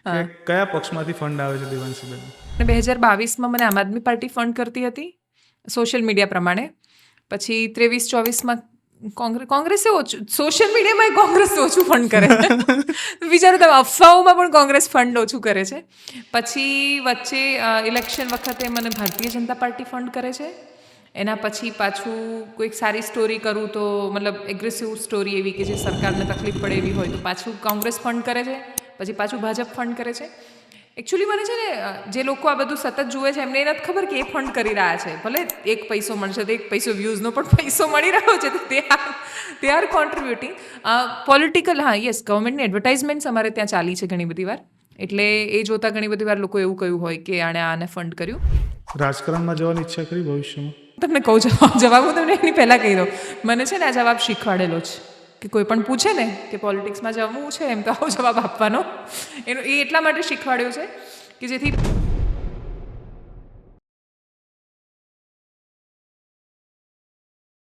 કે કયા પક્ષમાંથી ફંડ આવે છે દેવાંશીબેન? અને 2022માં મને આમ આદમી પાર્ટી ફંડ કરતી હતી સોશિયલ મીડિયા પ્રમાણે. પછી 23-24માં કોંગ્રેસે ઓછું, સોશિયલ મીડિયામાં કોંગ્રેસ ઓછું ફંડ કરે છે. વિચારો તમે, અફવાઓમાં પણ કોંગ્રેસ ફંડ ઓછું કરે છે. પછી વચ્ચે ઇલેક્શન વખતે મને ભારતીય જનતા પાર્ટી ફંડ કરે છે. એના પછી પાછું કોઈક સારી સ્ટોરી કરું તો, મતલબ એગ્રેસિવ સ્ટોરી એવી કે જે સરકારને તકલીફ પડે એવી હોય તો પાછું કોંગ્રેસ ફંડ કરે છે. પછી પાછું ભાજપ ફંડ કરે છે. એકચ્યુઅલી મને છે ને, જે લોકો આ બધું સતત જુએ છે એમને એ નથી ખબર કે એ ફંડ કરી રહ્યા છે. ભલે 1 પૈસો મળશે તો 1 પૈસો વ્યૂઝનો પણ પૈસો મળી રહ્યો છે, તો તે આર કોન્ટ્રીબ્યુટિંગ. પોલિટિકલ, હા યસ, ગવર્મેન્ટની એડવર્ટાઇઝમેન્ટ્સ અમારે ત્યાં ચાલી છે ઘણી બધી વાર. એટલે એ જોતાં ઘણી બધી વાર લોકો એવું કહ્યું હોય કે આને ફંડ કર્યું. રાજકારણમાં જવાની ઈચ્છા કરી ભવિષ્યમાં? તમને કહું જવાબ હું તમને એની પહેલાં કહી દઉં. મને છે ને આ જવાબ શીખવાડેલો છે કે કોઈ પણ પૂછે ને કે પોલિટિક્સમાં જવું છે એમ તો આવો જવાબ આપવાનો. એ એટલા માટે શીખવાડ્યો છે કે જેથી